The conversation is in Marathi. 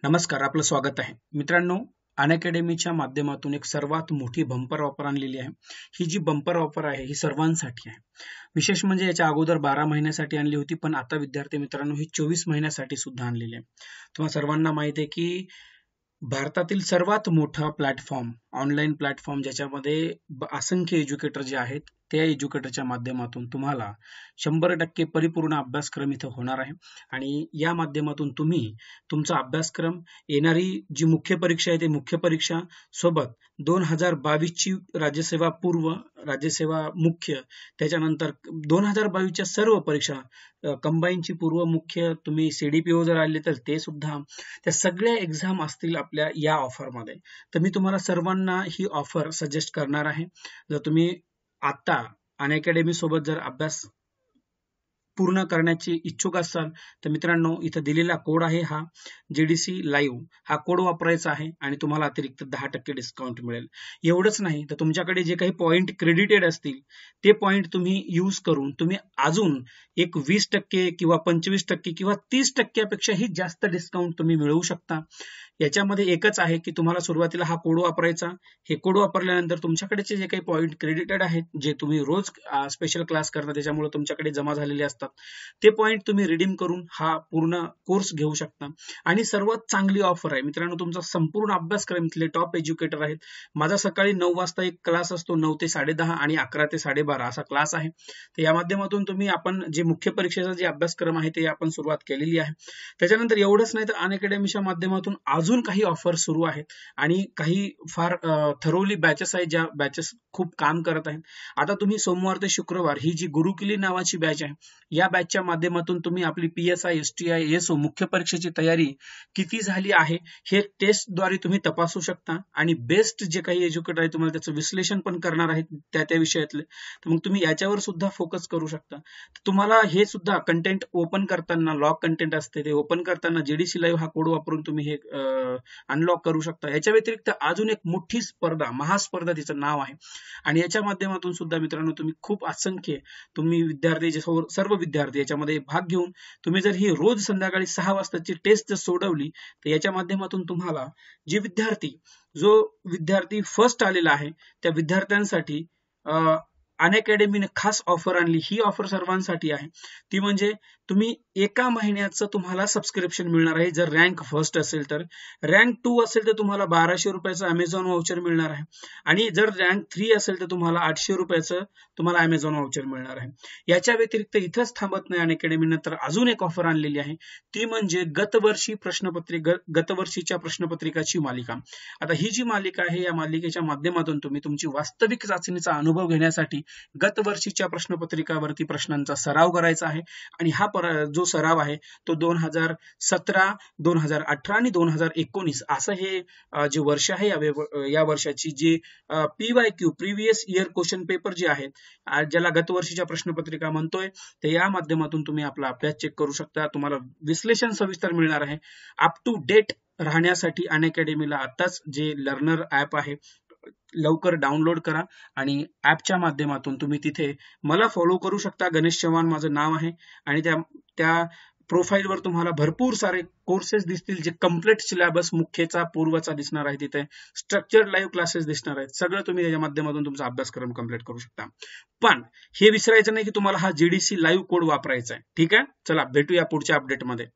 नमस्कार, आपलं स्वागत आहे. मित्रांनो, अनअकॅडमीच्या माध्यमातून एक सर्वात मोठी बंपर ऑफर आणलेली आहे. ही जी बंपर ऑफर आहे ही सर्वांसाठी आहे. विशेष म्हणजे याच्या अगोदर 12 महिन्यासाठी आणली होती, पण आता विद्यार्थी मित्रांनो ही 24 महिन्यासाठी सुद्धा आणलेली आहे. तुम्हाला सर्वांना माहिती आहे की भारतातील सर्वात मोठा प्लॅटफॉर्म, ऑनलाईन प्लॅटफॉर्म ज्याच्यामध्ये असंख्य एज्युकेटर जे आहेत, त्या एज्युकेटरच्या माध्यमातून तुम्हाला 100% परिपूर्ण अभ्यासक्रम इथं होणार आहे. आणि या माध्यमातून तुम्ही तुमचा अभ्यासक्रम, येणारी जी मुख्य परीक्षा आहे ते मुख्य परीक्षा सोबत 2022 ची राज्यसेवा पूर्व, राज्यसेवा मुख्य, त्याच्यानंतर 2022च्या सर्व परीक्षा कंबाईनची पूर्व मुख्य, तुम्ही CDPO जर आले तर ते सुद्धा, त्या सगळ्या एक्झाम असतील आपल्या या ऑफरमध्ये. तर मी तुम्हाला सर्वांना ही ऑफर सजेस्ट करणार आहे. जर तुम्ही आता अनअकॅडमी सोबत जर अभ्यास पूर्ण करण्याची इच्छुक असाल तर मित्रांनो, इथं दिलेला कोड आहे हा GDC लाईव्ह, हा कोड वापरायचा आहे आणि तुम्हाला अतिरिक्त 10% डिस्काउंट मिळेल. एवढंच नाही तर तुमच्याकडे जे काही पॉइंट क्रेडिटेड असतील ते पॉइंट तुम्ही यूज करून तुम्ही अजून एक 20% किंवा 25% किंवा 30% पेक्षाही जास्त डिस्काउंट तुम्ही मिळवू शकता. याच्यामध्ये एकच आहे की तुम्हाला सुरुवातीला हा कोड वापरायचा. हे कोड वापरल्यानंतर तुमच्याकडेचे जे काही पॉइंट क्रेडिटेड आहेत, जे तुम्ही रोज स्पेशल क्लास करता त्याच्यामुळे तुमच्याकडे जमा झालेले असतात, ते पॉइंट तुम्ही रिडीम करून हा पूर्ण कोर्स घेऊ शकता. आणि सर्वात चांगली ऑफर आहे मित्रांनो, तुमचा संपूर्ण अभ्यासक्रम इथले टॉप एज्युकेटर आहेत. माझा सकाळी 9 वाजता एक क्लास असतो, 9 ते 10:30 आणि 11 ते 12:30 असा क्लास आहे. तर या माध्यमातून तुम्ही आपण जे मुख्य परीक्षेचा जे अभ्यासक्रम आहे ते आपण सुरुवात केलेली आहे. त्याच्यानंतर एवढंच नाही तर अनअकॅडमीच्या माध्यमातून अजून काही ऑफर सुरू आहेत आणि काही फार थरोली बॅचेस आहेत, ज्या बॅचेस खूप काम करत आहेत. आता तुम्ही सोमवार ते शुक्रवार ही जी गुरुकिली नावाची बॅच आहे, या बॅचच्या माध्यमातून तुम्ही आपली PSI, STI, SO मुख्य परीक्षेची तयारी किती झाली आहे हे टेस्टद्वारे तुम्ही तपासू शकता. आणि बेस्ट जे काही एज्युकेटर आहे तुम्हाला त्याचं विश्लेषण पण करणार आहेत त्या विषयातले. तर मग तुम्ही याच्यावर सुद्धा फोकस करू शकता. तुम्हाला हे सुद्धा कंटेंट ओपन करताना, लॉक कंटेंट असते ते ओपन करताना GDC लाईव्ह हा कोड वापरून तुम्ही हे अनलॉक करू शकता. याच्या व्यतिरिक्त अजून एक मोठी स्पर्धा, महास्पर्धा तिचं नाव आहे, आणि याच्या माध्यमातून सुद्धा मित्रांनो तुम्ही खूप असंख्य तुम्ही विद्यार्थी, सर्व विद्यार्थी याच्यामध्ये भाग घेऊन तुम्ही जर ही रोज संध्याकाळी 6 वाजताची टेस्ट जर सोडवली तर याच्या माध्यमातून तुम्हाला जो विद्यार्थी फर्स्ट आलेला आहे त्या विद्यार्थ्यांसाठी अनअकॅडमीने खास ऑफर आणली. ही ऑफर सर्वांसाठी आहे. ती म्हणजे तुम्ही एका महिन्याचं तुम्हाला सबस्क्रिप्शन मिळणार आहे. जर रँक फर्स्ट असेल तर, रँक 2 असेल तर तुम्हाला 1200 रुपयाचं अमेझॉन वाउचर मिळणार आहे, आणि जर रँक 3 असेल तर तुम्हाला 800 रुपयाचं तुम्हाला अमेझॉन वाउचर मिळणार आहे. याच्या व्यतिरिक्त इथंच थांबत नाही अनअकॅडमी, नंतर अजून एक ऑफर आणलेली आहे, ती म्हणजे गतवर्षीच्या प्रश्नपत्रिकाची मालिका. आता ही जी मालिका आहे, या मालिकेच्या माध्यमातून तुम्ही तुमची वास्तविक चाचणीचा अनुभव घेण्यासाठी गतवर्षीच्या प्रश्नपत्रिकावरती प्रश्नांचा सराव करायचा आहे. आणि हा जो सराव आहे तो 2017, 2018 आणि 2019 असं हे जे वर्ष आहे, या वर्षाची जी PYQ previous year question paper जे आहेत, ज्याला गतवर्षीच्या प्रश्नपत्रिका म्हणतोय, तर या माध्यमातून तुम्ही आपला अभ्यास चेक करू शकता. तुम्हाला विश्लेषण सविस्तर मिळणार आहे. अप टू डेट राहण्यासाठी अनअकॅडमीला आताच जे लर्नर ऍप आहे लवकर डाउनलोड करा, आणि ऍपच्या माध्यमातून तुम्ही तिथे मला फॉलो करू शकता. गणेश चव्हाण माझं नाव आहे, आणि त्या प्रोफाईलवर तुम्हाला भरपूर सारे कोर्सेस दिसतील, जे कम्प्लीट सिलेबस मुख्यचा पूर्वचा दिसणार आहे. तिथे स्ट्रक्चर्ड लाईव्ह क्लासेस दिसणार आहेत. सगळं तुम्ही त्याच्या माध्यमातून तुमचा अभ्यासक्रम कम्प्लीट करू शकता. पण हे विसरायचं नाही की तुम्हाला हा GDC लाईव्ह कोड वापरायचा आहे. ठीक आहे, चला भेटूया पुढच्या अपडेटमध्ये.